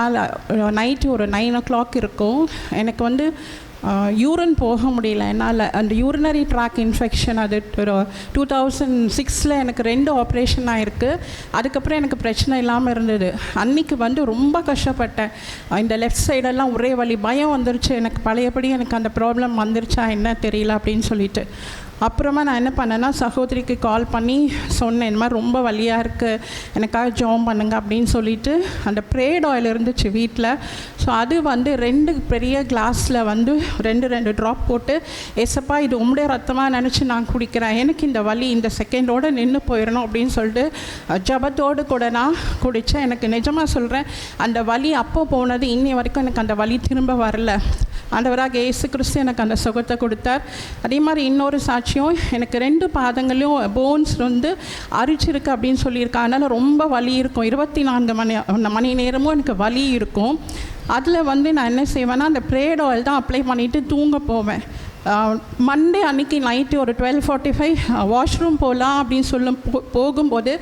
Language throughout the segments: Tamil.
நாள் நைட்டு ஒரு 9 o'clock இருக்கும். எனக்கு வந்து யூரின் போக முடியல என்னால். அந்த யூரினரி ட்ராக் இன்ஃபெக்ஷன், அது ஒரு 2006 எனக்கு 2 ஆப்ரேஷன் ஆகிருக்கு. அதுக்கப்புறம் எனக்கு பிரச்சனை இல்லாமல் இருந்தது. அன்றைக்கி வந்து ரொம்ப கஷ்டப்பட்டேன். இந்த லெஃப்ட் சைடெல்லாம் ஒரே வலி, பயம் வந்துருச்சு எனக்கு. பழையபடி எனக்கு அந்த ப்ராப்ளம் வந்துருச்சா என்ன தெரியல அப்படின்னு சொல்லிட்டு. அப்புறமா நான் என்ன பண்ணேன்னா, சகோதரிக்கு கால் பண்ணி சொன்னேன், இந்த மாதிரி ரொம்ப வலியாக இருக்குது, எனக்காக ஜெபம் பண்ணுங்க அப்படின்னு சொல்லிட்டு. அந்த ப்ரேயர்ட் ஆயில் இருந்துச்சு வீட்டில். ஸோ அது வந்து 2 பெரிய கிளாஸில் வந்து 2 ட்ராப் போட்டு, ஏசப்பா இது உம்முடைய ரத்தமாக நினச்சி நான் குடிக்கிறேன், எனக்கு இந்த வலி இந்த செகண்டோடு நின்று போயிடணும் அப்படின்னு சொல்லிட்டு ஜபத்தோடு கூட நான் குடித்தேன். எனக்கு நிஜமாக சொல்கிறேன், அந்த வலி அப்போ போனது இன்னி வரைக்கும் எனக்கு அந்த வலி திரும்ப வரல. ஆண்டவராக இயேசு கிறிஸ்து எனக்கு அந்த சுகத்தை கொடுத்தார். அதே மாதிரி இன்னொரு சாட்சியம், எனக்கு 2 பாதங்களையும் போன்ஸ் வந்து அரிச்சிருக்கு அப்படின்னு சொல்லியிருக்கேன். அதனால் ரொம்ப வலி இருக்கும், 24 மணி நேரமும் எனக்கு வலி இருக்கும். அதில் வந்து நான் என்ன செய்வேன்னா, அந்த ப்ரேயர்ட் ஆயில் தான் அப்ளை பண்ணிவிட்டு தூங்க போவேன். மண்டே அன்றைக்கி நைட்டு ஒரு 12:45 வாஷ்ரூம் போகலாம் அப்படின்னு போகும்போது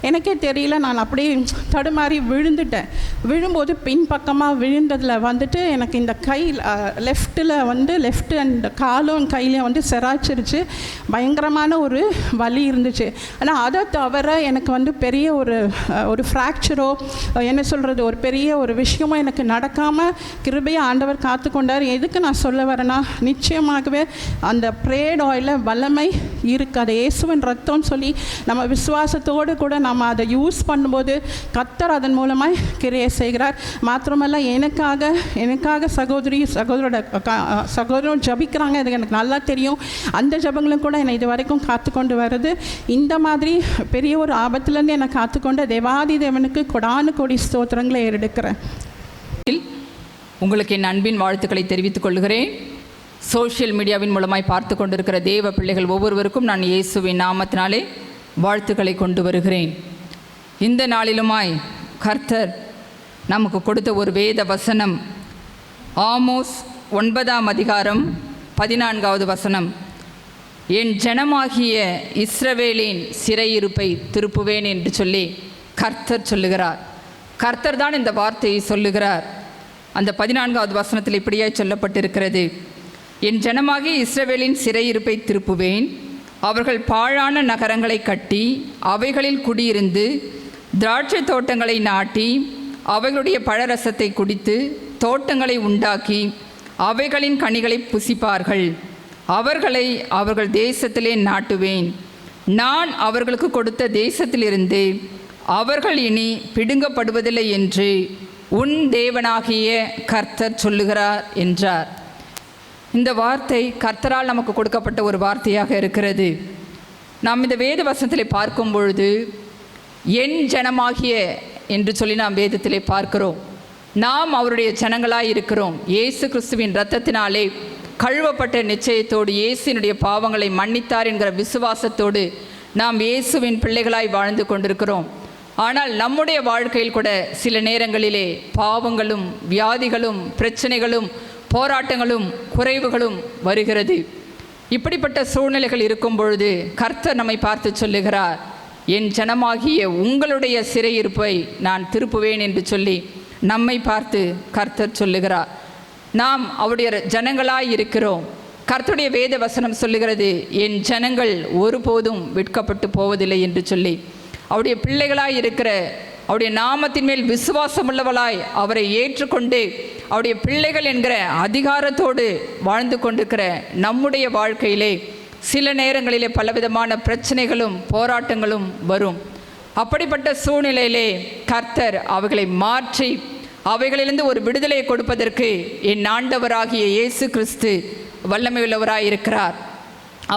எனக்கே தெரியல, நான் அப்படியே தடுமாறி விழுந்துட்டேன். விழும்போது பின்பக்கமாக விழுந்ததில் வந்துட்டு எனக்கு இந்த கை லெஃப்ட்டில் வந்து லெஃப்ட் அண்ட் காலும் கையிலையும் வந்து செராச்சிருச்சு. பயங்கரமான ஒரு வலி இருந்துச்சு. ஆனால் அதை தவிர எனக்கு வந்து பெரிய ஒரு ஃப்ராக்சரோ என்ன சொல்கிறது, ஒரு பெரிய ஒரு விஷயமோ எனக்கு நடக்காமல் கிருபையாக ஆண்டவர் காத்து கொண்டார். எதுக்கு நான் சொல்ல வரேன்னா, நிச்சயமாகவே அந்த ப்ரேயர்ட் ஆயிலில் வல்லமை இருக்குது. அது இயேசுவின் ரத்தம்னு சொல்லி நம்ம விசுவாசத்தோடு கூட நம்ம அதை யூஸ் பண்ணும்போது கர்த்தர் அதன் மூலமாக கிரியை செய்கிறார். மாத்திரமல்ல, எனக்காக சகோதரன் ஜபிக்கிறாங்க, அது எனக்கு நல்லா தெரியும். அந்த ஜபங்களும் கூட என்னை இது வரைக்கும் காத்துக்கொண்டு வருது. இந்த மாதிரி பெரிய ஒரு ஆபத்துலேருந்து என்னை காத்துக்கொண்ட தேவாதி தேவனுக்கு கொடானு கோடி ஸ்தோத்திரங்களை ஏறெடுக்கிறேன். உங்களுக்கு என் அன்பின் வாழ்த்துக்களை தெரிவித்துக் கொள்கிறேன். சோஷியல் மீடியாவின் மூலமாய் பார்த்து கொண்டிருக்கிற தேவ பிள்ளைகள் ஒவ்வொருவருக்கும் நான் இயேசுவின் நாமத்தினாலே வாழ்த்துக்களை கொண்டு வருகிறேன். இந்த நாளிலுமாய் கர்த்தர் நமக்கு கொடுத்த ஒரு வேத வசனம், ஆமோஸ் 9ஆம் அதிகாரம் 14வது வசனம். என் ஜனமாகிய இஸ்ரவேலின் சிறையிருப்பை திருப்புவேன் என்று சொல்லி கர்த்தர் சொல்லுகிறார். கர்த்தர் தான் இந்த வார்த்தையை சொல்லுகிறார். அந்த 14வது வசனத்தில் இப்படியாய் சொல்லப்பட்டிருக்கிறது, என் ஜனமாகிய இஸ்ரவேலின் சிறையிருப்பை திருப்புவேன், அவர்கள் பாழான நகரங்களை கட்டி அவைகளில் குடியிருந்து திராட்சை தோட்டங்களை நாட்டி அவைகளுடைய பழரசத்தை குடித்து தோட்டங்களை உண்டாக்கி அவைகளின் கனிகளை புசிப்பார்கள். அவர்களை அவர்கள் தேசத்திலே நாட்டுவேன். நான் அவர்களுக்கு கொடுத்த தேசத்திலிருந்து அவர்கள் இனி பிடுங்கப்படுவதில்லை என்று உன் தேவனாகிய கர்த்தர் சொல்லுகிறார் என்றார். இந்த வார்த்தை கர்த்தரால் நமக்கு கொடுக்கப்பட்ட ஒரு வார்த்தையாக இருக்கிறது. நாம் இந்த வேத வசனத்திலே பார்க்கும் பொழுது என் ஜனமாகிய என்று சொல்லி நாம் வேதத்திலே பார்க்கிறோம். நாம் அவருடைய ஜனங்களாய் இருக்கிறோம். இயேசு கிறிஸ்துவின் இரத்தத்தினாலே கழுவப்பட்ட நிச்சயத்தோடு இயேசுவினுடைய பாவங்களை மன்னித்தார் என்கிற விசுவாசத்தோடு நாம் இயேசுவின் பிள்ளைகளாய் வாழ்ந்து கொண்டிருக்கிறோம். ஆனால் நம்முடைய வாழ்க்கையில் கூட சில நேரங்களிலே பாவங்களும் வியாதிகளும் பிரச்சனைகளும் போராட்டங்களும் குறைவுகளும் வருகிறது. இப்படிப்பட்ட சூழ்நிலைகள் இருக்கும் பொழுது கர்த்தர் நம்மை பார்த்து சொல்லுகிறார், என் ஜனமாகிய உங்களுடைய சிறையிருப்பை நான் திருப்புவேன் என்று சொல்லி நம்மை பார்த்து கர்த்தர் சொல்லுகிறார். நாம் அவருடைய ஜனங்களாய் இருக்கிறோம். கர்த்தருடைய வேத வசனம் சொல்லுகிறது, என் ஜனங்கள் ஒருபோதும் விற்கப்பட்டு போவதில்லை என்று சொல்லி. அவருடைய பிள்ளைகளாய் இருக்கிற, அவருடைய நாமத்தின் மேல் விசுவாசமுள்ளவளாய் அவரை ஏற்றுக்கொண்டு அவருடைய பிள்ளைகள் என்கிற அதிகாரத்தோடு வாழ்ந்து கொண்டிருக்கிற நம்முடைய வாழ்க்கையிலே சில நேரங்களிலே பலவிதமான பிரச்சனைகளும் போராட்டங்களும் வரும். அப்படிப்பட்ட சூழ்நிலையிலே கர்த்தர் அவைகளை மாற்றி அவைகளிலிருந்து ஒரு விடுதலை கொடுப்பதற்கு என் ஆண்டவராகிய இயேசு கிறிஸ்து வல்லமை உள்ளவராய் இருக்கிறார்.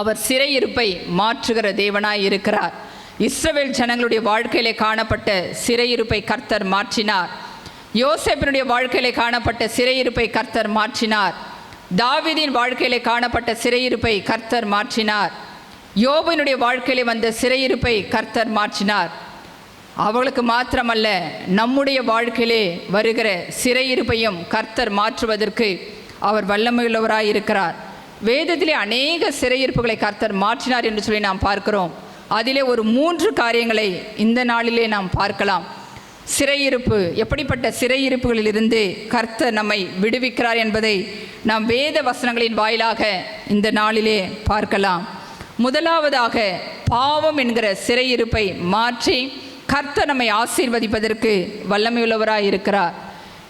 அவர் சிறையிருப்பை மாற்றுகிற தேவனாய் இருக்கிறார். இஸ்ரவேல் ஜனங்களுடைய வாழ்க்கையிலே காணப்பட்ட சிறையிருப்பை கர்த்தர் மாற்றினார். யோசேப்பினுடைய வாழ்க்கையிலே காணப்பட்ட சிறையிருப்பை கர்த்தர் மாற்றினார். தாவீதின் வாழ்க்கையிலே காணப்பட்ட சிறையிருப்பை கர்த்தர் மாற்றினார். யோபுவினுடைய வாழ்க்கையிலே வந்த சிறையிருப்பை கர்த்தர் மாற்றினார். அவர்களுக்கு மாத்திரமல்ல, நம்முடைய வாழ்க்கையிலே வருகிற சிறையிருப்பையும் கர்த்தர் மாற்றுவதற்கு அவர் வல்லமையுள்ளவராய் இருக்கிறார். வேதத்திலே அநேக சிறையிருப்புகளை கர்த்தர் மாற்றினார் என்று சொல்லி நாம் பார்க்கிறோம். அதிலே ஒரு 3 காரியங்களை இந்த நாளிலே நாம் பார்க்கலாம். சிறையிருப்பு, எப்படிப்பட்ட சிறையிருப்புகளிலிருந்து கர்த்தர் நம்மை விடுவிக்கிறார் என்பதை நாம் வேத வசனங்களின் வாயிலாக இந்த நாளிலே பார்க்கலாம். முதலாவதாக பாவம் என்கிற சிறையிருப்பை மாற்றி கர்த்தர் நம்மை ஆசீர்வதிப்பதற்கு வல்லமையுள்ளவராய் இருக்கிறார்.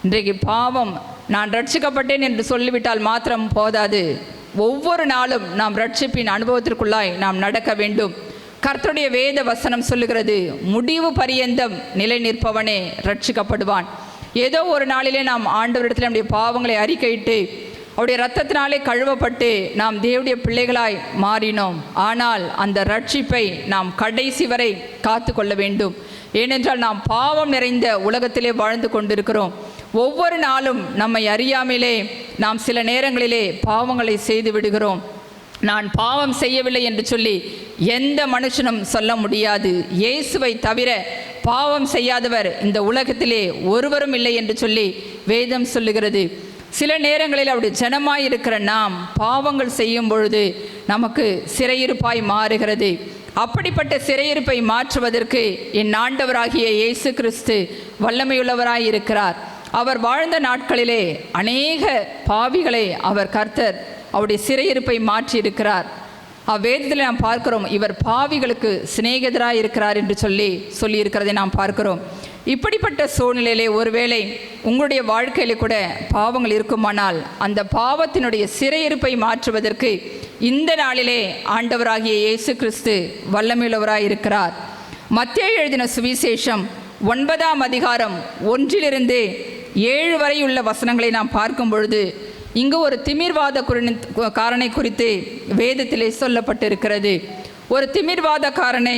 இன்றைக்கு பாவம், நான் ரட்சிக்கப்பட்டேன் என்று சொல்லிவிட்டால் மாத்திரம் போதாது. ஒவ்வொரு நாளும் நாம் ரட்சிப்பின் அனுபவத்திற்குள்ளாய் நாம் நடக்க வேண்டும். கர்த்தருடைய வேத வசனம் சொல்லுகிறது, முடிவு பரியந்தம் நிலை நிற்பவனே ரட்சிக்கப்படுவான். ஏதோ ஒரு நாளிலே நாம் ஆண்டவரிடத்தில் நம்முடைய பாவங்களை அறிக்கையிட்டு அவருடைய இரத்தத்தினாலே கழுவப்பட்டு நாம் தேவனுடைய பிள்ளைகளாய் மாறினோம். ஆனால் அந்த ரட்சிப்பை நாம் கடைசி வரை காத்து கொள்ள வேண்டும். ஏனென்றால் நாம் பாவம் நிறைந்த உலகத்திலே வாழ்ந்து கொண்டிருக்கிறோம். ஒவ்வொரு நாளும் நம்மை அறியாமலே நாம் சில நேரங்களிலே பாவங்களை செய்து விடுகிறோம். நான் பாவம் செய்யவில்லை என்று சொல்லி எந்த மனுஷனும் சொல்ல முடியாது. இயேசுவை தவிர பாவம் செய்யாதவர் இந்த உலகத்திலே ஒருவரும் இல்லை என்று சொல்லி வேதம் சொல்லுகிறது. சில நேரங்களில் அவருடைய ஜனமாய் இருக்கிற நாம் பாவங்கள் செய்யும் பொழுது நமக்கு சிறையிருப்பாய் மாறுகிறது. அப்படிப்பட்ட சிறையிருப்பை மாற்றுவதற்கு என் ஆண்டவராகிய இயேசு கிறிஸ்து வல்லமையுள்ளவராய் இருக்கிறார். அவர் வாழ்ந்த நாட்களிலே அநேக பாவிகளை அவர் கர்த்தர் அவருடைய சிறையிருப்பை மாற்றி இருக்கிறார். அவ்வேதத்தில் நாம் பார்க்கிறோம், இவர் பாவிகளுக்கு சிநேகிதராய் இருக்கிறார் என்று சொல்லியிருக்கிறதை நாம் பார்க்கிறோம். இப்படிப்பட்ட சூழ்நிலையிலே ஒருவேளை உங்களுடைய வாழ்க்கையிலே கூட பாவங்கள் இருக்குமானால் அந்த பாவத்தினுடைய சிறையிருப்பை மாற்றுவதற்கு இந்த நாளிலே ஆண்டவராகிய இயேசு கிறிஸ்து வல்லமையுள்ளவராய் இருக்கிறார். மத்தேயு எழுதின சுவிசேஷம் 9ஆம் அதிகாரம் 1-7 வரை உள்ள வசனங்களை நாம் பார்க்கும் பொழுது இங்கு ஒரு திமிர்வாத காரனை குறித்து வேதத்திலே சொல்லப்பட்டிருக்கிறது. ஒரு திமிர்வாதக்காரனை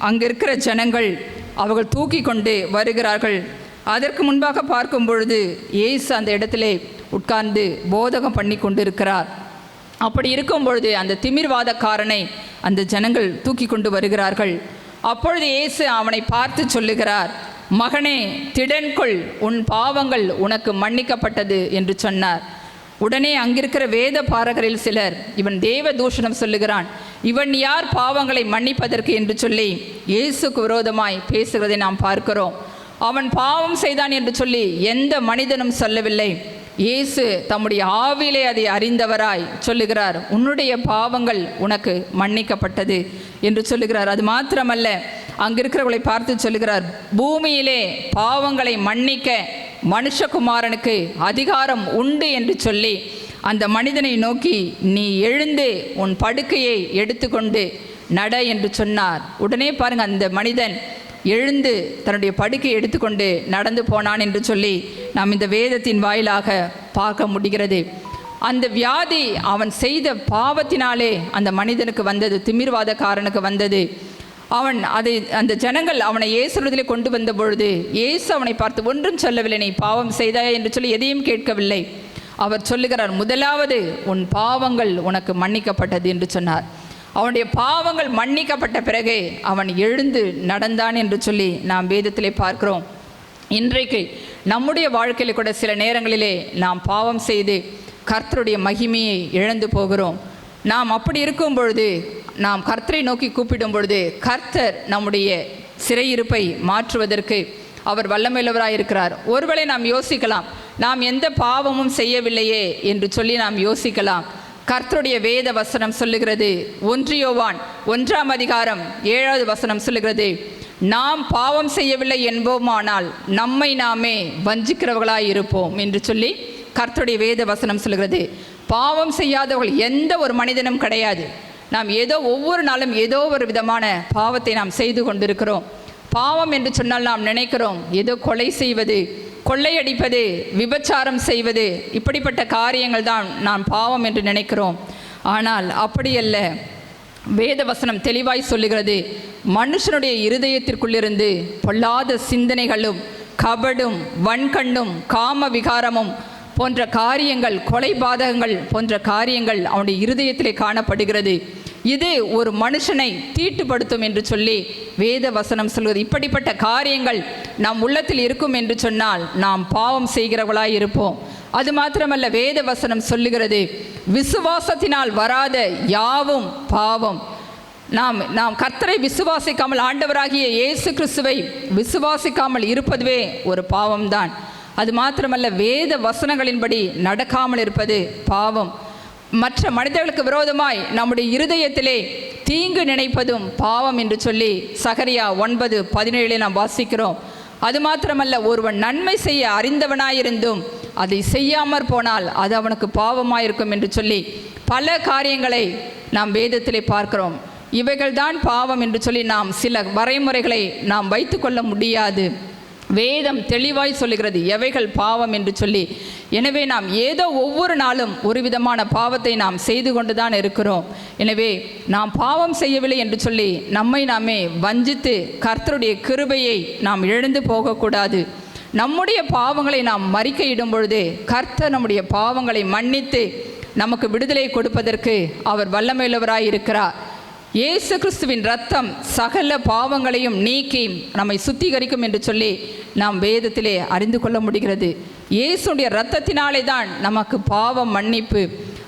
அங்கு இருக்கிற ஜனங்கள் அவர்கள் தூக்கி கொண்டு வருகிறார்கள். அதற்கு முன்பாக பார்க்கும் பொழுது இயேசு அந்த இடத்திலே உட்கார்ந்து போதகம் பண்ணி கொண்டிருக்கிறார். அப்படி இருக்கும் பொழுது அந்த திமிர்வாதக்காரனை அந்த ஜனங்கள் தூக்கி கொண்டு வருகிறார்கள். அப்பொழுது இயேசு அவனை பார்த்து சொல்லுகிறார், மகனே, திடன்கொள், உன் பாவங்கள் உனக்கு மன்னிக்கப்பட்டது என்று சொன்னார். உடனே அங்கிருக்கிற வேத பாரகரில் சிலர், இவன் தேவ தூஷணம் சொல்லுகிறான், இவன் யார் பாவங்களை மன்னிப்பதற்கு என்று சொல்லி இயேசுக்கு விரோதமாய் பேசுகிறதை நாம் பார்க்கிறோம். அவன் பாவம் செய்தான் என்று சொல்லி எந்த மனிதனும் சொல்லவில்லை. இயேசு தம்முடைய ஆவிலே அதை அறிந்தவராய் சொல்லுகிறார், உன்னுடைய பாவங்கள் உனக்கு மன்னிக்கப்பட்டது என்று சொல்லுகிறார். அது மாத்திரமல்ல, அங்கிருக்கிறவர்களை பார்த்து சொல்லுகிறார், பூமியிலே பாவங்களை மன்னிக்க மனுஷகுமாரனுக்கு அதிகாரம் உண்டு என்று சொல்லி அந்த மனிதனை நோக்கி, நீ எழுந்து உன் படுக்கையை எடுத்துக்கொண்டு நட என்று சொன்னார். உடனே பாருங்கள், அந்த மனிதன் எழுந்து தன்னுடைய படுக்கையை எடுத்துக்கொண்டு நடந்து போனான் என்று சொல்லி நாம் இந்த வேதத்தின் வாயிலாக பார்க்க முடிகிறது. அந்த வியாதி அவன் செய்த பாவத்தினாலே அந்த மனிதனுக்கு வந்தது, திமிர்வாதக்காரனுக்கு வந்தது. அந்த ஜனங்கள் அவனை இயேசுவிடத்திலே கொண்டு வந்த பொழுது இயேசு அவனை பார்த்து ஒன்றும் சொல்லவில்லை, நீ பாவம் செய்தாயா என்று சொல்லி எதையும் கேட்கவில்லை. அவர் சொல்லுகிறார், முதலாவது உன் பாவங்கள் உனக்கு மன்னிக்கப்பட்டது என்று சொன்னார். அவனுடைய பாவங்கள் மன்னிக்கப்பட்ட பிறகு அவன் எழுந்து நடந்தான் என்று சொல்லி நாம் வேதத்திலே பார்க்கிறோம். இன்றைக்கு நம்முடைய வாழ்க்கையில் கூட சில நேரங்களிலே நாம் பாவம் செய்து கர்த்தருடைய மகிமையை இழந்து போகிறோம். நாம் அப்படி இருக்கும் பொழுது, நாம் கர்த்தரை நோக்கி கூப்பிடும் பொழுது கர்த்தர் நம்முடைய சிறையிருப்பை மாற்றுவதற்கு அவர் வல்லமையுள்ளவராய் இருக்கிறார். ஒருவேளை நாம் யோசிக்கலாம், நாம் எந்த பாவமும் செய்யவில்லையே என்று சொல்லி நாம் யோசிக்கலாம். கர்த்தருடைய வேத வசனம் சொல்லுகிறது, 1 யோவான் 1ஆம் அதிகாரம் 7வது வசனம் சொல்லுகிறது, நாம் பாவம் செய்யவில்லை என்போமானால் நம்மை நாமே வஞ்சிக்கிறவர்களாய் இருப்போம் என்று சொல்லி கர்த்தருடைய வேத வசனம் சொல்லுகிறது. பாவம் செய்யாதவர்கள் எந்த ஒரு மனிதனும் கிடையாது. நாம் ஒவ்வொரு நாளும் ஏதோ ஒரு விதமான பாவத்தை நாம் செய்து கொண்டிருக்கிறோம். பாவம் என்று சொன்னால் நாம் நினைக்கிறோம், கொலை செய்வது, கொள்ளையடிப்பது, விபச்சாரம் செய்வது, இப்படிப்பட்ட காரியங்கள் தான் நாம் பாவம் என்று நினைக்கிறோம். ஆனால் அப்படியல்ல. வேத வசனம் தெளிவாய் சொல்லுகிறது, மனுஷனுடைய இருதயத்திற்குள்ளிருந்து பொல்லாத சிந்தனைகளும் கபடும் வன்கண்ணும் காம விகாரமும் போன்ற காரியங்கள், கொலை பாதகங்கள் போன்ற காரியங்கள் அவனுடைய இருதயத்திலே காணப்படுகிறது. இது ஒரு மனுஷனை தீட்டுப்படுத்தும் என்று சொல்லி வேத வசனம் சொல்வது. இப்படிப்பட்ட காரியங்கள் நம் உள்ளத்தில் இருக்கும் என்று சொன்னால் நாம் பாவம் செய்கிறவர்களாய் இருப்போம். அது மாத்திரமல்ல, வேத வசனம் சொல்லுகிறது, விசுவாசத்தினால் வராத யாவும் பாவம். நாம் கர்த்தரை விசுவாசிக்காமல், ஆண்டவராகிய இயேசு கிறிஸ்துவை விசுவாசிக்காமல் இருப்பதுவே ஒரு பாவம்தான். அது மாத்திரமல்ல, வேத வசனங்களின்படி நடக்காமல் இருப்பது பாவம். மற்ற மனிதர்களுக்கு விரோதமாய் நம்முடைய இருதயத்திலே தீங்கு நினைப்பதும் பாவம் என்று சொல்லி சகரியா 9:17 நாம் வாசிக்கிறோம். அது மாத்திரமல்ல, ஒருவன் நன்மை செய்ய அறிந்தவனாயிருந்தும் அதை செய்யாமற் போனால் அது அவனுக்கு பாவமாயிருக்கும் என்று சொல்லி பல காரியங்களை நாம் வேதத்திலே பார்க்கிறோம். இவைகள்தான் பாவம் என்று சொல்லி நாம் சில வரைமுறைகளை நாம் வைத்து கொள்ள முடியாது. வேதம் தெளிவாய் சொல்லுகிறது எவைகள் பாவம் என்று சொல்லி. எனவே நாம் ஏதோ ஒவ்வொரு நாளும் ஒரு விதமான பாவத்தை நாம் செய்து கொண்டு தான் இருக்கிறோம். எனவே நாம் பாவம் செய்யவில்லை என்று சொல்லி நம்மை நாமே வஞ்சித்து கர்த்தருடைய கிருபையை நாம் இழந்து போகக்கூடாது. நம்முடைய பாவங்களை நாம் மறிக்கையிடும் பொழுது கர்த்தர் நம்முடைய பாவங்களை மன்னித்து நமக்கு விடுதலை கொடுப்பதற்கு அவர் வல்லமையுள்ளவராய் இருக்கிறார். இயேசு கிறிஸ்துவின் இரத்தம் சகல பாவங்களையும் நீக்கி நம்மை சுத்திகரிக்கும் என்று சொல்லி நாம் வேதத்திலே அறிந்து கொள்ள முடிகிறது. இயேசுடைய இரத்தத்தினாலே தான் நமக்கு பாவ மன்னிப்பு.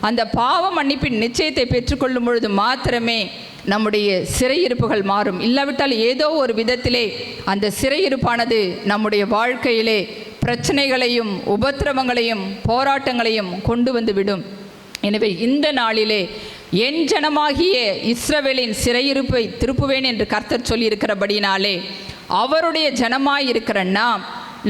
அந்த பாவ மன்னிப்பின் நிச்சயத்தை பெற்றுக்கொள்ளும் பொழுது மாத்திரமே நம்முடைய சிறையிருப்புகள் மாறும். இல்லாவிட்டால் ஏதோ ஒரு விதத்திலே அந்த சிறையிருப்பானது நம்முடைய வாழ்க்கையிலே பிரச்சனைகளையும் உபத்திரவங்களையும் போராட்டங்களையும் கொண்டு வந்து விடும். எனவே இந்த நாளிலே என் ஜனமாகிய இஸ்ரவேலின் சிறையிருப்பை திருப்புவேன் என்று கர்த்தர் சொல்லியிருக்கிறபடினாலே அவருடைய ஜனமாயிருக்கிற நாம்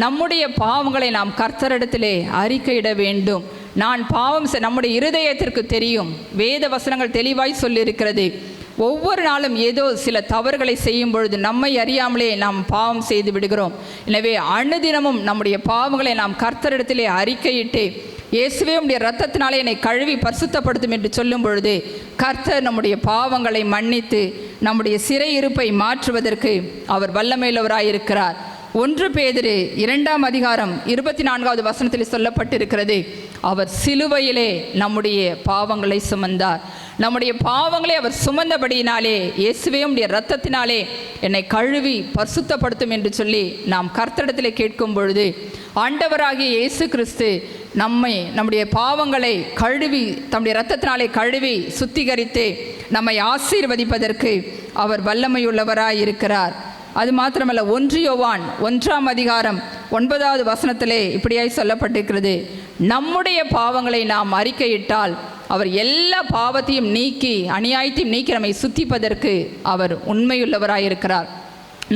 நம்முடைய பாவங்களை நாம் கர்த்தரிடத்திலே அறிக்கையிட வேண்டும். நான் பாவம் நம்முடைய இருதயத்திற்கு தெரியும். வேத வசனங்கள் தெளிவாய் சொல்லியிருக்கிறது. ஒவ்வொரு நாளும் ஏதோ சில தவறுகளை செய்யும் பொழுது நம்மை அறியாமலே நாம் பாவம் செய்து விடுகிறோம். எனவே அனுதினமும் நம்முடைய பாவங்களை நாம் கர்த்தரிடத்திலே அறிக்கையிட்டு இயேசுவே உம்முடைய இரத்தத்தினாலே என்னை கழுவி பரிசுத்தப்படுத்தும் என்று சொல்லும் பொழுது கர்த்தர் நம்முடைய பாவங்களை மன்னித்து நம்முடைய சிறையிருப்பை மாற்றுவதற்கு அவர் வல்லமையுள்ளவராயிருக்கிறார். 1 பேதுரு 2:24 வசனத்தில் சொல்லப்பட்டிருக்கிறது, அவர் சிலுவையிலே நம்முடைய பாவங்களை சுமந்தார். நம்முடைய பாவங்களை அவர் சுமந்தபடியினாலே இயேசுவே உம்முடைய இரத்தத்தினாலே என்னை கழுவி பரிசுத்தப்படுத்தும் என்று சொல்லி நாம் கர்த்தரிடத்திலே கேட்கும் பொழுது ஆண்டவராகிய இயேசு கிறிஸ்து நம்முடைய பாவங்களை கழுவி தம்முடைய இரத்தத்தினாலே கழுவி சுத்திகரித்து நம்மை ஆசீர்வதிப்பதற்கு அவர் வல்லமையுள்ளவராய் இருக்கிறார். அது மாத்திரமல்ல, 1 யோவான் 1:9 வசனத்திலே இப்படியாய் சொல்லப்பட்டிருக்கிறது, நம்முடைய பாவங்களை நாம் அறிக்கையிட்டால் அவர் எல்லா பாவத்தையும் நீக்கி அநியாயத்தையும் நீக்கி நம்மை சுத்திப்பதற்கு அவர் உண்மையுள்ளவராயிருக்கிறார்.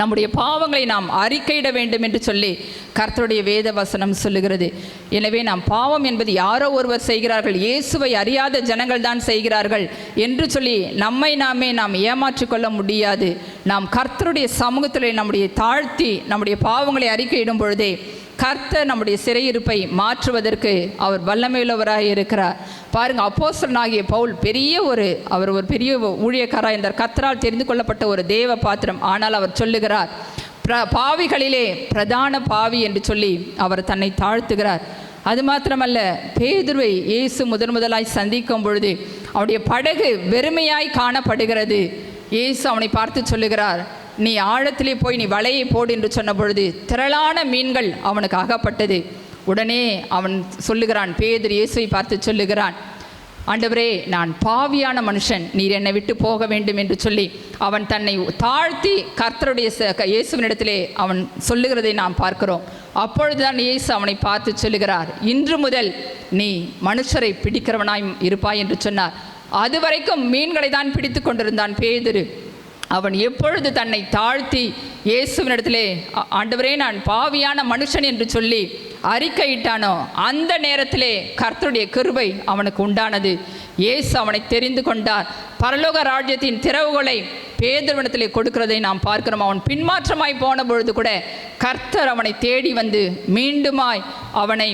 நம்முடைய பாவங்களை நாம் அறிக்கையிட வேண்டும் என்று சொல்லி கர்த்தருடைய வேத வசனம் சொல்லுகிறது. எனவே நாம் பாவம் என்பது யாரோ ஒருவர் செய்கிறார்கள், இயேசுவை அறியாத ஜனங்கள் தான் செய்கிறார்கள் என்று சொல்லி நம்மை நாம் ஏமாற்றிக்கொள்ள முடியாது. நாம் கர்த்தருடைய சமூகத்தில் நம்முடைய தாழ்த்தி நம்முடைய பாவங்களை அறிக்கையிடும் பொழுதே கர்த்தர் நம்முடைய சிறையிருப்பை மாற்றுவதற்கு அவர் வல்லமையுள்ளவராக இருக்கிறார். பாருங்கள், அப்போஸ்தலனாகிய பவுல் அவர் ஒரு பெரிய ஊழியக்காரராக இருந்தார். கர்த்தரால் தெரிந்து கொள்ளப்பட்ட ஒரு தேவ பாத்திரம். ஆனால் அவர் சொல்லுகிறார், பாவிகளிலே பிரதான பாவி என்று சொல்லி அவர் தன்னை தாழ்த்துகிறார். அது மாத்திரமல்ல, பேதுருவை இயேசு முதலாய் சந்திக்கும் பொழுது அவருடைய படகு வெறுமையாய் காணப்படுகிறது. இயேசு அவனை பார்த்து சொல்லுகிறார், நீ ஆழத்திலே போய் நீ வலையை போடு என்று சொன்ன பொழுது திரளான மீன்கள் அவனுக்கு அகப்பட்டது. உடனே அவன் சொல்லுகிறான், பேதுரு இயேசுவை பார்த்து சொல்லுகிறான், ஆண்டவரே, நான் பாவியான மனுஷன், நீர் என்னை விட்டு போக வேண்டும் என்று சொல்லி அவன் தன்னை தாழ்த்தி கர்த்தருடைய இயேசுவினிடத்திலே அவன் சொல்லுகிறதை நாம் பார்க்கிறோம். அப்பொழுதுதான் இயேசு அவனை பார்த்து சொல்லுகிறார், இன்று முதல் நீ மனுஷரை பிடிக்கிறவனாய் இருப்பாய் என்று சொன்னார். அதுவரைக்கும் மீன்களை தான் பிடித்து கொண்டிருந்தான் பேதுரு. அவன் எப்பொழுது தன்னை தாழ்த்தி இயேசுவினிடத்திலே ஆண்டவரே நான் பாவியான மனுஷன் என்று சொல்லி அறிக்கையிட்டானோ அந்த நேரத்திலே கர்த்தருடைய கிருபை அவனுக்கு உண்டானது. இயேசு அவனை தெரிந்து கொண்டார். பரலோக ராஜ்யத்தின் திறவுகளை பேதுருவினிடத்திலே கொடுக்கிறதை நாம் பார்க்கிறோம். அவன் பின்மாற்றமாய் போன பொழுது கூட கர்த்தர் அவனை தேடி வந்து மீண்டுமாய் அவனை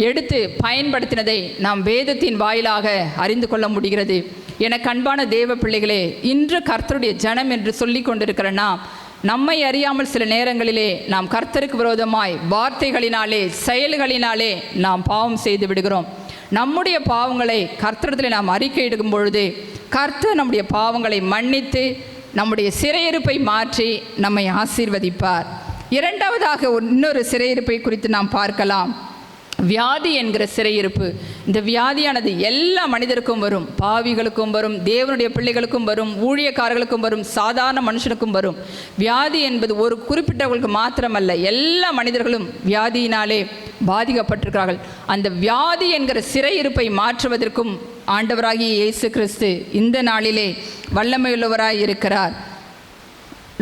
எடுத்து பயன்படுத்தினதை நாம் வேதத்தின் வாயிலாக அறிந்து கொள்ள முடிகிறது. எனக்கு அன்பான தேவ பிள்ளைகளே, இன்று கர்த்தருடைய ஜனம் என்று சொல்லி கொண்டிருக்கிற நம்மை அறியாமல் சில நேரங்களிலே நாம் கர்த்தருக்கு விரோதமாய் வார்த்தைகளினாலே செயல்களினாலே நாம் பாவம் செய்து விடுகிறோம். நம்முடைய பாவங்களை கர்த்தரிடத்தில் நாம் அறிக்கையிடும் பொழுது கர்த்தர் நம்முடைய பாவங்களை மன்னித்து நம்முடைய சிறையிருப்பை மாற்றி நம்மை ஆசீர்வதிப்பார். இரண்டாவதாக இன்னொரு சிறையிருப்பை குறித்து நாம் பார்க்கலாம். வியாதி என்கிற சிறையிருப்பு. இந்த வியாதியானது எல்லா மனிதருக்கும் வரும், பாவிகளுக்கும் வரும், தேவனுடைய பிள்ளைகளுக்கும் வரும், ஊழியக்காரர்களுக்கும் வரும், சாதாரண மனுஷனுக்கும் வரும். வியாதி என்பது ஒரு குறிப்பிட்டவர்களுக்கு மாத்திரமல்ல, எல்லா மனிதர்களும் வியாதியினாலே பாதிக்கப்பட்டிருக்கிறார்கள். அந்த வியாதி என்கிற சிறையிருப்பை மாற்றுவதற்கும் ஆண்டவராகிய இயேசு கிறிஸ்து இந்த நாளிலே வல்லமையுள்ளவராய் இருக்கிறார்.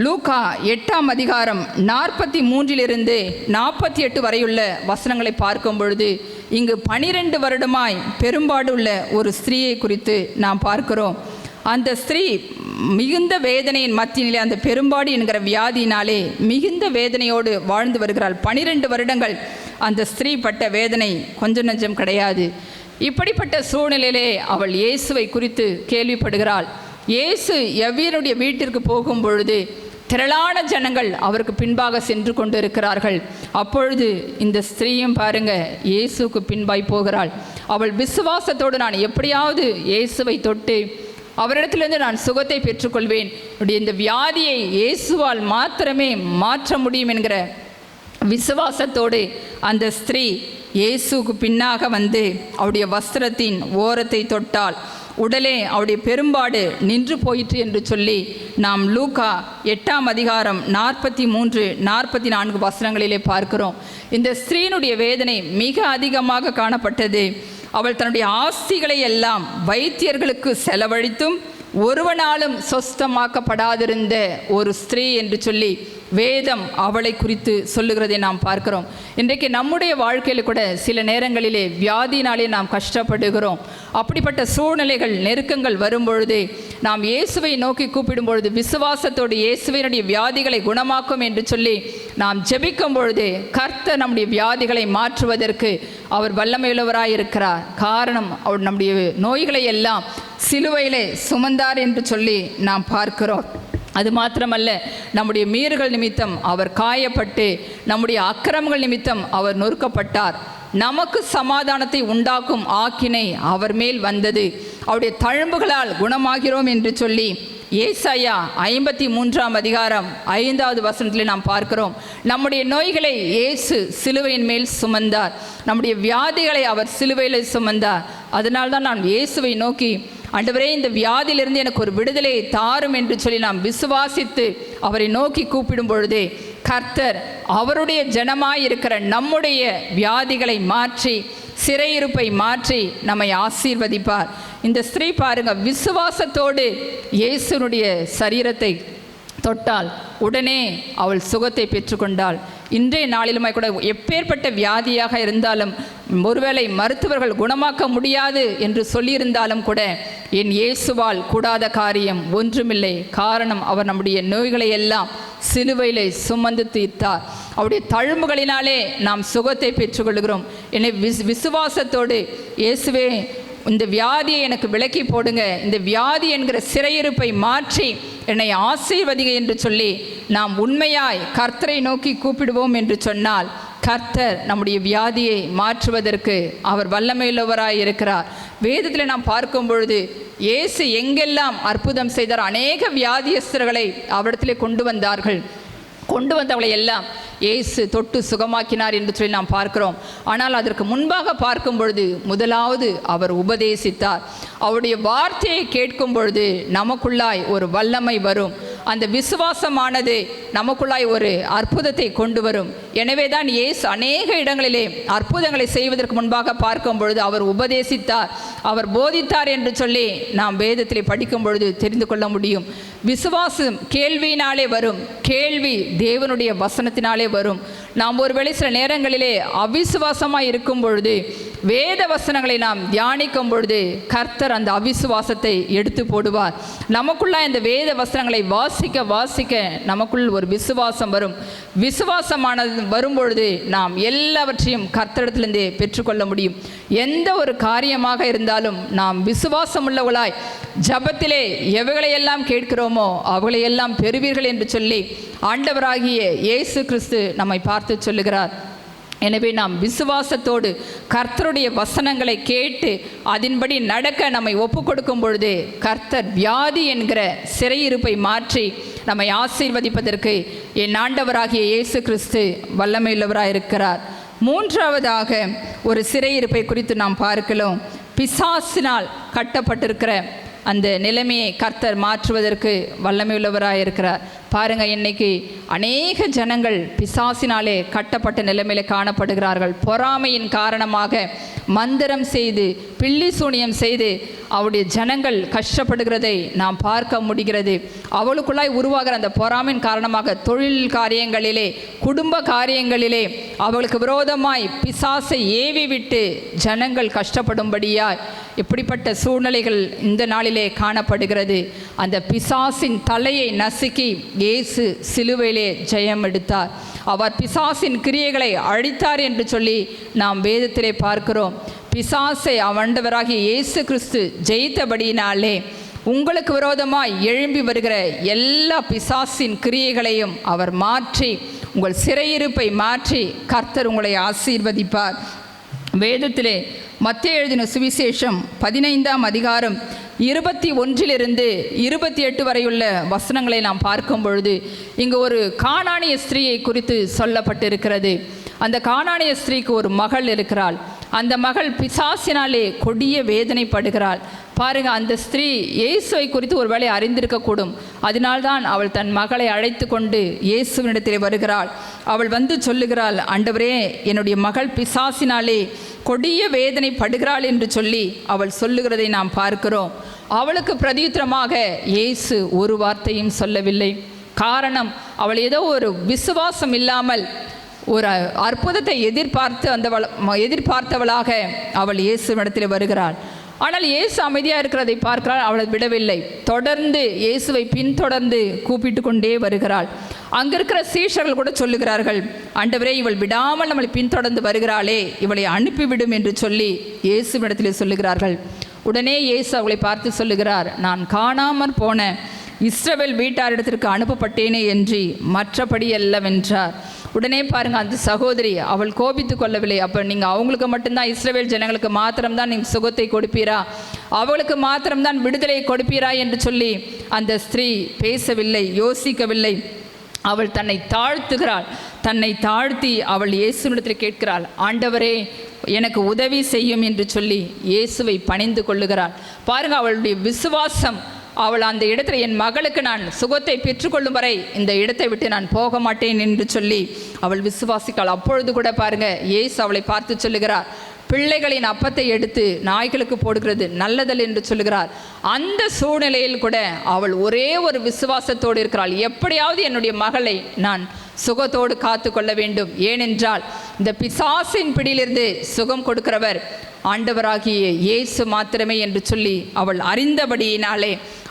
லூக்கா 8ஆம் அதிகாரம் 43 48 வரையுள்ள வசனங்களை பார்க்கும் பொழுது இங்கு 12 வருடமாய் பெரும்பாடுள்ள ஒரு ஸ்திரீயை குறித்து நாம் பார்க்கிறோம். அந்த ஸ்திரீ மிகுந்த வேதனையின் மத்தியிலே அந்த பெரும்பாடு என்கிற வியாதியினாலே மிகுந்த வேதனையோடு வாழ்ந்து வருகிறாள். 12 வருடங்கள் அந்த ஸ்திரீ பட்ட வேதனை கொஞ்சம் நஞ்சம் கிடையாது. இப்படிப்பட்ட சூழ்நிலையிலே அவள் இயேசுவை குறித்து கேள்விப்படுகிறாள். இயேசு எவ்வீருடைய வீட்டிற்கு போகும் பொழுது திரளான ஜனங்கள் அவருக்கு பின்பாக சென்று கொண்டு இருக்கிறார்கள். அப்பொழுது இந்த ஸ்திரீயும் பாருங்க இயேசுக்கு பின்பாய் போகிறாள். அவள் விசுவாசத்தோடு நான் எப்படியாவது இயேசுவை தொட்டு அவரிடத்திலிருந்து நான் சுகத்தை பெற்றுக்கொள்வேன், என்னுடைய இந்த வியாதியை இயேசுவால் மாத்திரமே மாற்ற முடியும் என்கிற விசுவாசத்தோடு அந்த ஸ்திரீ இயேசுக்கு பின்னாக வந்து அவருடைய வஸ்திரத்தின் ஓரத்தை தொட்டாள். உடலே அவருடைய பெரும்பாடு நின்று போயிற்று என்று சொல்லி நாம் லூக்கா 8ஆம் அதிகாரம் 43 44 வசனங்களிலே பார்க்கிறோம். இந்த ஸ்திரீனுடைய வேதனை மிக அதிகமாக காணப்பட்டது. அவள் தன்னுடைய ஆஸ்திகளை எல்லாம் வைத்தியர்களுக்கு செலவழித்தும் ஒருவனாலும் சொஸ்தமாக்கப்படாதிருந்த ஒரு ஸ்திரீ என்று சொல்லி வேதம் அவளை குறித்து சொல்லுகிறதை நாம் பார்க்கிறோம். இன்றைக்கு நம்முடைய வாழ்க்கையில் கூட சில நேரங்களிலே வியாதினாலே நாம் கஷ்டப்படுகிறோம். அப்படிப்பட்ட சூழ்நிலைகள் நெருக்கங்கள் வரும்பொழுது நாம் இயேசுவை நோக்கி கூப்பிடும் பொழுது விசுவாசத்தோடு இயேசுவினுடைய வியாதிகளை குணமாக்கும் என்று சொல்லி நாம் ஜெபிக்கும் பொழுது கர்த்தர் நம்முடைய வியாதிகளை மாற்றுவதற்கு அவர் வல்லமையுள்ளவராய் இருக்கிறார். காரணம் அவர் நம்முடைய நோய்களை எல்லாம் சிலுவையிலே சுமந்தார் என்று சொல்லி நாம் பார்க்கிறோம். அது மாத்திரமல்ல, நம்முடைய மீறுகள் நிமித்தம் அவர் காயப்பட்டு நம்முடைய அக்கிரமங்கள் நிமித்தம் அவர் நொறுக்கப்பட்டார். நமக்கு சமாதானத்தை உண்டாக்கும் ஆக்கினை அவர் மேல் வந்தது, அவருடைய தழும்புகளால் குணமாகிறோம் என்று சொல்லி ஏசாயா 53ஆம் அதிகாரம் 5வது வசனத்தில் நாம் பார்க்கிறோம். நம்முடைய நோய்களை இயேசு சிலுவையின் மேல் சுமந்தார், நம்முடைய வியாதிகளை அவர் சிலுவையில் சுமந்தார். அதனால்தான் நான் இயேசுவை நோக்கி ஆண்டவரே இந்த வியாதியிலிருந்து எனக்கு ஒரு விடுதலை தாரும் என்று சொல்லி நாம் விசுவாசித்து அவரை நோக்கி கூப்பிடும் பொழுதே கர்த்தர் அவருடைய ஜனமாய் இருக்கிற நம்முடைய வியாதிகளை மாற்றி சிறையிருப்பை மாற்றி நம்மை ஆசீர்வதிப்பார். இந்த ஸ்திரீ பாருங்க, விசுவாசத்தோடு இயேசுனுடைய சரீரத்தை தொட்டால் உடனே அவள் சுகத்தை பெற்றுக்கொண்டாள். இன்றைய நாளிலுமாய் கூட எப்பேற்பட்ட வியாதியாக இருந்தாலும், ஒருவேளை மருத்துவர்கள் குணமாக்க முடியாது என்று சொல்லியிருந்தாலும் கூட என் இயேசுவால் கூடாத காரியம் ஒன்றுமில்லை. காரணம் அவர் நம்முடைய நோய்களை எல்லாம் சிலுவையிலே சுமந்து தீர்த்தார். அவருடைய தழும்புகளினாலே நாம் சுகத்தை பெற்றுக்கொள்கிறோம். எனவே விசுவாசத்தோடு இயேசுவே இந்த வியாதியை எனக்கு விலக்கி போடுங்க, இந்த வியாதி என்கிற சிறையிருப்பை மாற்றி என்னை ஆசீர்வதிங்க என்று சொல்லி நாம் உண்மையாய் கர்த்தரை நோக்கி கூப்பிடுவோம் என்று சொன்னால் கர்த்தர் நம்முடைய வியாதியை மாற்றுவதற்கு அவர் வல்லமையுள்ளவராய் இருக்கிறார். வேதத்தில் நாம் பார்க்கும் பொழுது இயேசு எங்கெல்லாம் அற்புதம் செய்தார், அநேக வியாதியஸ்தர்களை அவரிடத்திலே கொண்டு வந்தவர்களை எல்லாம் இயேசு தொட்டு சுகமாக்கினார் என்று சொல்லி நாம் பார்க்கிறோம். ஆனால் அதற்கு முன்பாக பார்க்கும் பொழுது முதலாவது அவர் உபதேசித்தார். அவருடைய வார்த்தையை கேட்கும் பொழுது நமக்குள்ளாய் ஒரு வல்லமை வரும். அந்த விசுவாசமானது நமக்குள்ளாய் ஒரு அற்புதத்தை கொண்டு வரும். எனவே தான் இயேசு அநேக இடங்களிலே அற்புதங்களை செய்வதற்கு முன்பாக பார்க்கும் பொழுது அவர் உபதேசித்தார், அவர் போதித்தார் என்று சொல்லி நாம் வேதத்திலே படிக்கும் பொழுது தெரிந்து கொள்ள முடியும். விசுவாசம் கேள்வியினாலே வரும், கேள்வி தேவனுடைய வசனத்தினாலே வரும். நாம் ஒருவேளை சில நேரங்களிலே அவிசுவாசமாக இருக்கும் பொழுது வேத வசனங்களை நாம் தியானிக்கும் பொழுது கர்த்தர் அந்த அவிசுவாசத்தை எடுத்து போடுவார். நமக்குள்ள இந்த வேத வசனங்களை வாசிக்க நமக்குள் ஒரு விசுவாசம் வரும். விசுவாசமானது வரும்பொழுது நாம் எல்லாவற்றையும் கர்த்தரிடத்திலிருந்தே பெற்றுக்கொள்ள முடியும். எந்த ஒரு காரியமாக இருந்தாலும் நாம் விசுவாசம் உள்ளவர்களாய் ஜபத்திலே எவைகளையெல்லாம் கேட்கிறோமோ அவைகளையெல்லாம் பெறுவீர்கள் என்று சொல்லி ஆண்டவராகிய இயேசு கிறிஸ்து நம்மை பார்த்து சொல்லுகிறார். எனவே நாம் விசுவாசத்தோடு கர்த்தருடைய வசனங்களை கேட்டு அதன்படி நடக்க நம்மை ஒப்பு கொடுக்கும் பொழுது கர்த்தர் வியாதி என்கிற சிறையிருப்பை மாற்றி நம்மை ஆசீர்வதிப்பதற்கு என் ஆண்டவராகிய இயேசு கிறிஸ்து வல்லமையுள்ளவராக இருக்கிறார். மூன்றாவதாக ஒரு சிறையிருப்பை குறித்து நாம் பார்க்கலாம். பிசாசினால் கட்டப்பட்டிருக்கிற அந்த நிலைமையை கர்த்தர் மாற்றுவதற்கு வல்லமையுள்ளவராக இருக்கிறார். பாருங்கள், இன்னைக்கு அநேக ஜனங்கள் பிசாசினாலே கட்டப்பட்ட நிலைமையில் காணப்படுகிறார்கள். பொறாமையின் காரணமாக மந்திரம் செய்து பில்லி சூனியம் செய்து அவருடைய ஜனங்கள் கஷ்டப்படுகிறதை நாம் பார்க்க முடிகிறது. அவளுக்குள்ளாய் உருவாகிற அந்த பொறாமையின் காரணமாக தொழில் காரியங்களிலே, குடும்ப காரியங்களிலே அவளுக்கு விரோதமாய் பிசாசை ஏவி விட்டு ஜனங்கள் கஷ்டப்படும்படியாய் இப்படிப்பட்ட சூழ்நிலைகள் இந்த நாளிலே காணப்படுகிறது. அந்த பிசாசின் தலையை நசுக்கி இயேசு சிலுவையிலே ஜெயம் எடுத்தார். அவர் பிசாசின் கிரியைகளை அழித்தார் என்று சொல்லி நாம் வேதத்திலே பார்க்கிறோம். பிசாசை ஆண்டவராகிய இயேசு கிறிஸ்து ஜெயித்தபடியினாலே உங்களுக்கு விரோதமாய் எழும்பி வருகிற எல்லா பிசாசின் கிரியைகளையும் அவர் மாற்றி, உங்கள் சிறையிருப்பை மாற்றி கர்த்தர் உங்களை ஆசீர்வதிப்பார். வேதத்திலே மத்தேயு எழுதின சுவிசேஷம் 15ஆம் அதிகாரம் 21 28 வரையுள்ள வசனங்களை நாம் பார்க்கும் பொழுது இங்கு ஒரு கானானிய ஸ்திரீயை குறித்து சொல்லப்பட்டிருக்கிறது. அந்த கானானிய ஸ்திரீக்கு ஒரு மகள் இருக்கிறாள். அந்த மகள் பிசாசினாலே கொடிய வேதனைப்படுகிறாள். பாருங்க, அந்த ஸ்திரீ இயேசுவை குறித்து ஒருவேளை அறிந்திருக்கக்கூடும். அதனால்தான் அவள் தன் மகளை அழைத்து கொண்டு இயேசுவினிடத்திலே வருகிறாள். அவள் வந்து சொல்லுகிறாள், ஆண்டவரே, என்னுடைய மகள் பிசாசினாலே கொடிய வேதனைப்படுகிறாள் என்று சொல்லி அவள் சொல்லுகிறதை நாம் பார்க்கிறோம். அவளுக்கு பிரதியுத்தரமாக இயேசு ஒரு வார்த்தையும் சொல்லவில்லை. காரணம், அவள் ஏதோ ஒரு விசுவாசம் இல்லாமல் ஒரு அற்புதத்தை எதிர்பார்த்தவளாக அவள் இயேசுவிடத்தில் வருகிறாள். ஆனால் இயேசு அமைதியாக இருக்கிறதை பார்க்கிறாள். அவளை விடவில்லை. தொடர்ந்து இயேசுவை பின்தொடர்ந்து கூப்பிட்டு கொண்டே வருகிறாள். அங்கே இருக்கிற சீஷர்கள் கூட சொல்லுகிறார்கள், ஆண்டவரே, இவள் விடாமல் நம்மளை பின்தொடர்ந்து வருகிறாளே, இவளை அனுப்பிவிடும் என்று சொல்லி இயேசுவிடத்தில் சொல்லுகிறார்கள். உடனே இயேசு அவளை பார்த்து சொல்லுகிறார், நான் காணாமற் போன இஸ்ரவேல் வீட்டாரிடத்திற்கு அனுப்பப்பட்டேனே என்று மற்றபடி அல்லவென்றார். உடனே பாருங்கள், அந்த சகோதரி அவள் கோபித்து கொள்ளவில்லை. அப்போ நீங்கள் அவங்களுக்கு மட்டும்தான், இஸ்ரவேல் ஜனங்களுக்கு மாத்திரம்தான் நீங்கள் சுகத்தை கொடுப்பீரா, அவளுக்கு மாத்திரம்தான் விடுதலை கொடுப்பீரா என்று சொல்லி அந்த ஸ்திரீ பேசவில்லை, யோசிக்கவில்லை. அவள் தன்னை தாழ்த்துகிறாள். தன்னை தாழ்த்தி அவள் இயேசுவிடத்தில் கேட்கிறாள், ஆண்டவரே, எனக்கு உதவி செய்யும் என்று சொல்லி இயேசுவை பணிந்து கொள்ளுகிறாள். பாருங்கள், அவளுடைய விசுவாசம். அவள் அந்த இடத்துல, என் மகளுக்கு நான் சுகத்தை பெற்றுக்கொள்ளும் வரை இந்த இடத்தை விட்டு நான் போக மாட்டேன் என்று சொல்லி அவள் விசுவாசிக்காள். அப்பொழுது கூட பாருங்க, இயேசு அவளை பார்த்து சொல்லுகிறார், பிள்ளைகளின் அப்பத்தை எடுத்து நாய்களுக்கு போடுகிறது நல்லதல் என்று சொல்லுகிறார். அந்த சூழ்நிலையில் கூட அவள் ஒரே ஒரு விசுவாசத்தோடு இருக்கிறாள். எப்படியாவது என்னுடைய மகளை நான் சுகத்தோடு காத்து கொள்ள வேண்டும். ஏனென்றால் இந்த பிசாசின் பிடியிலிருந்து சுகம் கொடுக்கிறவர் ஆண்டவராகிய இயேசு மாத்திரமே என்று சொல்லி அவள் அறிந்தபடியினாலே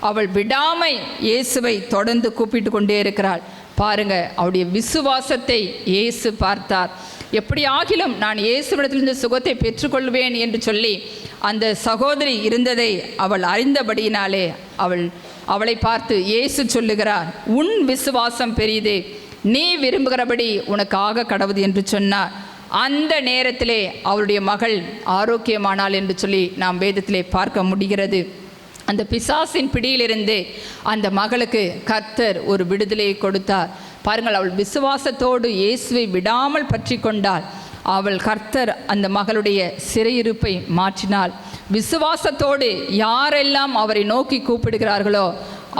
அவள் விடாமை இயேசுவை தொடர்ந்து கூப்பிட்டு கொண்டே இருக்கிறாள். பாருங்க, அவளுடைய விசுவாசத்தை இயேசு பார்த்தார். எப்படி ஆகிலும் நான் இயேசுவிடத்திலிருந்து சுகத்தை பெற்றுக்கொள்வேன் என்று சொல்லி அந்த சகோதரி இருந்ததை அவள் அறிந்தபடியினாலே அவளை பார்த்து இயேசு சொல்லுகிறார், உன் விசுவாசம் பெரியது, நீ விரும்புகிறபடி உனக்கு ஆக கடவுது என்று சொன்னார். அந்த நேரத்திலே அவருடைய மகள் ஆரோக்கியமானாள் என்று சொல்லி நாம் வேதத்திலே பார்க்க முடிகிறது. அந்த பிசாசின் பிடியிலிருந்து அந்த மகளுக்கு கர்த்தர் ஒரு விடுதலையை கொடுத்தார். பாருங்கள், அவள் விசுவாசத்தோடு இயேசுவை விடாமல் பற்றி கொண்டாள். அவள் கர்த்தர் அந்த மகளுடைய சிறையிருப்பை மாற்றினாள். விசுவாசத்தோடு யாரெல்லாம் அவரை நோக்கி கூப்பிடுகிறார்களோ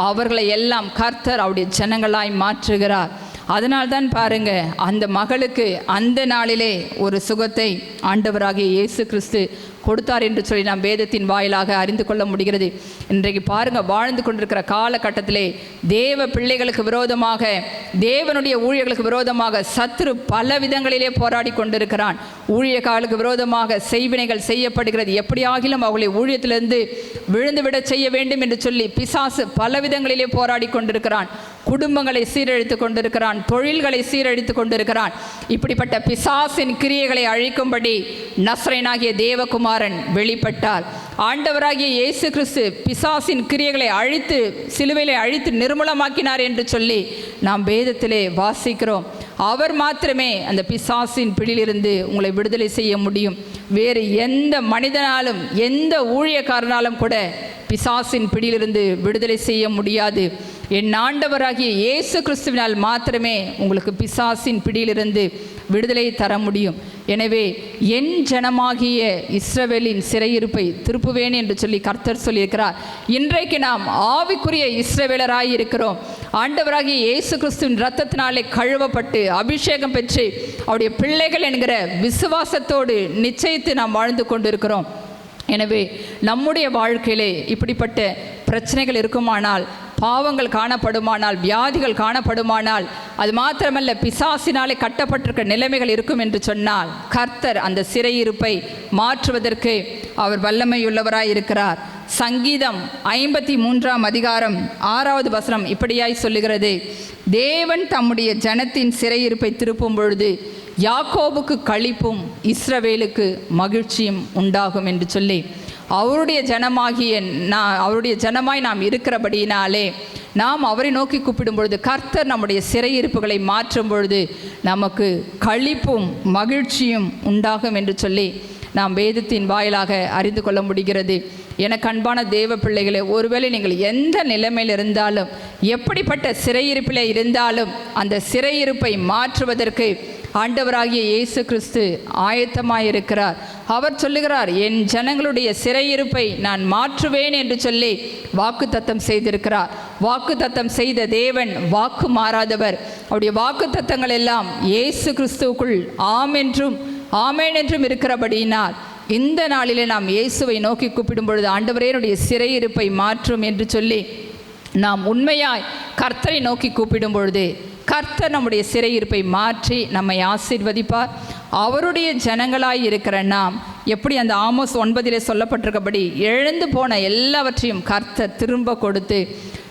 அவர்களை எல்லாம் கர்த்தர் அவருடைய ஜனங்களாய் மாற்றுகிறார். அதனால்தான் பாருங்க, அந்த மகளுக்கு அந்த நாளிலே ஒரு சுகத்தை ஆண்டவராகிய இயேசு கிறிஸ்து கொடுத்தார் என்று சொல்லி நாம் வேதத்தின் வாயிலாக அறிந்து கொள்ள முடிகிறது. இன்றைக்கு பாருங்க, வாழ்ந்து கொண்டிருக்கிற காலகட்டத்திலே தேவ பிள்ளைகளுக்கு விரோதமாக, தேவனுடைய ஊழியர்களுக்கு விரோதமாக சத்துரு பல விதங்களிலே போராடி கொண்டிருக்கிறான். ஊழியக்காரர்களுக்கு விரோதமாக செய்வினைகள் செய்யப்படுகிறது. எப்படியாகிலும் அவர்களை ஊழியத்திலிருந்து விழுந்துவிட செய்ய வேண்டும் என்று சொல்லி பிசாசு பல விதங்களிலே போராடி கொண்டிருக்கிறான். குடும்பங்களை சீரழித்து கொண்டிருக்கிறான், தொழில்களை சீரழித்து கொண்டிருக்கிறான். இப்படிப்பட்ட பிசாசின் கிரியைகளை அழிக்கும்படி நசரேயனாகிய தேவகுமாரன் வெளிப்பட்டார். ஆண்டவராகிய இயேசு கிறிஸ்து பிசாசின் கிரியைகளை அழித்து சிலுவையிலே அழித்து நிர்மூலமாக்கினார் என்று சொல்லி நாம் வேதத்திலே வாசிக்கிறோம். அவர் மாத்திரமே அந்த பிசாசின் பிடியிலிருந்து உங்களை விடுதலை செய்ய முடியும். வேறு எந்த மனிதனாலும் எந்த ஊழியக்காரனாலும் கூட பிசாசின் பிடியிலிருந்து விடுதலை செய்ய முடியாது. என் ஆண்டவராகிய இயேசு கிறிஸ்துவினால் மாத்திரமே உங்களுக்கு பிசாசின் பிடியிலிருந்து விடுதலை தர முடியும். எனவே என் ஜனமாகிய இஸ்ரவேலின் சிறையிருப்பை திருப்புவேன் என்று சொல்லி கர்த்தர் சொல்லியிருக்கிறார். இன்றைக்கு நாம் ஆவிக்குரிய இஸ்ரவேலராய் இருக்கிறோம். ஆண்டவராகிய இயேசு கிறிஸ்துவின் இரத்தத்தினாலே கழுவப்பட்டு அபிஷேகம் பெற்று அவருடைய பிள்ளைகள் என்கிற விசுவாசத்தோடு நிச்சயித்து நாம் வாழ்ந்து கொண்டிருக்கிறோம். எனவே நம்முடைய வாழ்க்கையிலே இப்படிப்பட்ட பிரச்சனைகள் இருக்குமானால், பாவங்கள் காணப்படுமானால், வியாதிகள் காணப்படுமானால், அது மாத்திரமல்ல பிசாசினாலே கட்டப்பட்டிருக்கிற நிலைமைகள் இருக்கும் என்று சொன்னால், கர்த்தர் அந்த சிறையிருப்பை மாற்றுவதற்கு அவர் வல்லமையுள்ளவராய் இருக்கிறார். சங்கீதம் 53ஆம் அதிகாரம் 6வது வசனம் இப்படியாய் சொல்லுகிறது, தேவன் தம்முடைய ஜனத்தின் சிறையிருப்பை திருப்பும் பொழுது யாக்கோபுக்கு களிப்பும் இஸ்ரவேலுக்கு மகிழ்ச்சியும் உண்டாகும் என்று சொல்லி, அவருடைய ஜனமாய் நாம் இருக்கிறபடியினாலே நாம் அவரை நோக்கி கூப்பிடும் பொழுது கர்த்தர் நம்முடைய சிறையிருப்புகளை மாற்றும் பொழுது நமக்கு களிப்பும் மகிழ்ச்சியும் உண்டாகும் என்று சொல்லி நாம் வேதத்தின் வாயிலாக அறிந்து கொள்ள முடிகிறது. எனக்கு அன்பான தேவ பிள்ளைகளே, ஒருவேளை நீங்கள் எந்த நிலைமையில் இருந்தாலும், எப்படிப்பட்ட சிறையிருப்பில் இருந்தாலும், அந்த சிறையிருப்பை மாற்றுவதற்கு ஆண்டவராகிய இயேசு கிறிஸ்து ஆயத்தமாயிருக்கிறார். அவர் சொல்லுகிறார், என் ஜனங்களுடைய சிறையிருப்பை நான் மாற்றுவேன் என்று சொல்லி வாக்குத்தத்தம் செய்திருக்கிறார். வாக்குத்தத்தம் செய்த தேவன் வாக்கு மாறாதவர். அவருடைய வாக்குத்தத்தங்கள் எல்லாம் இயேசு கிறிஸ்துவுக்குள் ஆம் என்றும் ஆமேன் என்றும் இருக்கிறபடியினால் இந்த நாளிலே நாம் இயேசுவை நோக்கி கூப்பிடும் பொழுது, ஆண்டவரே என்னுடைய சிறையிருப்பை மாற்றும் என்று சொல்லி நாம் உண்மையாய் கர்த்தரை நோக்கி கூப்பிடும் பொழுது கர்த்தர் நம்முடைய சிறையிருப்பை மாற்றி நம்மை ஆசீர்வதிப்பார். அவருடைய ஜனங்களாய் இருக்கிற நாம் எப்படி அந்த ஆமோஸ் 9 சொல்லப்பட்டிருக்கபடி எழுந்து போன எல்லாவற்றையும் கர்த்தர் திரும்ப கொடுத்து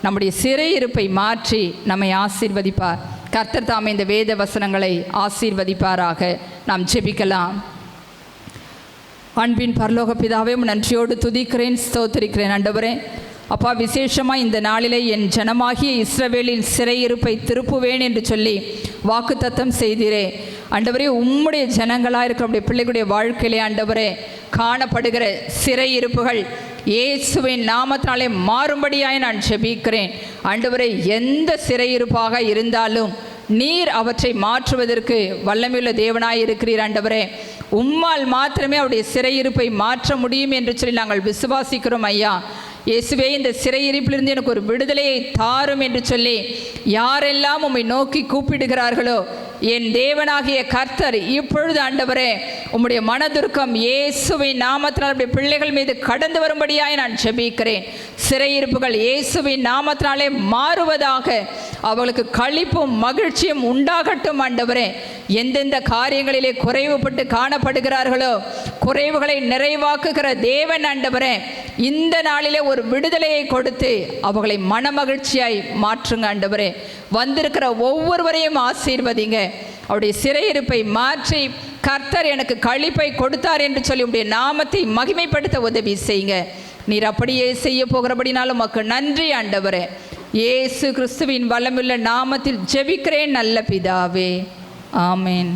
நம்முடைய சிறையிருப்பை மாற்றி நம்மை ஆசீர்வதிப்பார். கர்த்தர் தாமே இந்த வேத வசனங்களை ஆசீர்வதிப்பாராக. நாம் ஜெபிக்கலாம். அன்பின் பரலோக பிதாவே, நன்றியோடு துதிக்கிறேன், ஸ்தோத்திரிக்கிறேன். ஆண்டவரே அப்பா, விசேஷமாக இந்த நாளிலே என் ஜனமாகிய இஸ்ரவேலின் சிறையிருப்பை திருப்புவேன் என்று சொல்லி வாக்குத்தத்தம் செய்தீரே. ஆண்டவரே, உம்முடைய ஜனங்களாக இருக்கிற நம்முடைய பிள்ளைகளுடைய வாழ்க்கையிலே ஆண்டவரே காணப்படுகிற சிறையிருப்புகள் இயேசுவின் நாமத்தினாலே மாறும்படியாய் நான் ஜெபிக்கிறேன். ஆண்டவரே, எந்த சிறையிருப்பாக இருந்தாலும் நீர் அவற்றை மாற்றுவதற்கு வல்லமையுள்ள தேவனாய் இருக்கிறீர். ஆண்டவரே, உம்மால் மாத்திரமே அவருடைய சிறையிருப்பை மாற்ற முடியும் என்று சொல்லி நாங்கள் விசுவாசிக்கிறோம். ஐயா இயேசுவே, இந்த சிறையிருப்பிலிருந்து எனக்கு ஒரு விடுதலையை தாரும் என்று சொல்லி யாரெல்லாம் உம்மை நோக்கி கூப்பிடுகிறார்களோ, என் தேவனாகிய கர்த்தர் இப்பொழுது ஆண்டவரே உம்முடைய மனதுருக்கம் இயேசுவின் நாமத்தினால் பிள்ளைகள் மீது கடந்து வரும்படியாய் நான் ஜெபிக்கிறேன். சிறையிருப்புகள் இயேசுவின் நாமத்தினாலே மாறுவதாக, அவர்களுக்கு களிப்பும் மகிழ்ச்சியும் உண்டாகட்டும். ஆண்டவரே, எந்தெந்த காரியங்களிலே குறைவுபட்டு காணப்படுகிறார்களோ குறைவுகளை நிறைவாக்குகிற தேவன் ஆண்டவரே, இந்த நாளிலே ஒரு விடுதலையை கொடுத்து அவர்களை மனமகிழ்ச்சியாய் மாற்றுங்க. ஆண்டவரே, வந்திருக்கிற ஒவ்வொருவரையும் ஆசீர்வதிங்க. அவருடைய சிறையிருப்பை மாற்றி கர்த்தர் எனக்கு களிப்பை கொடுத்தார் என்று சொல்லி உடைய நாமத்தை மகிமைப்படுத்த உதவி செய்யுங்க. நீர் அப்படியே செய்ய போகிறபடினாலும் உமக்கு நன்றி. ஆண்டவரே, இயேசு கிறிஸ்துவின் வல்லமுள்ள நாமத்தில் ஜெபிக்கிறேன் நல்ல பிதாவே, ஆமேன்.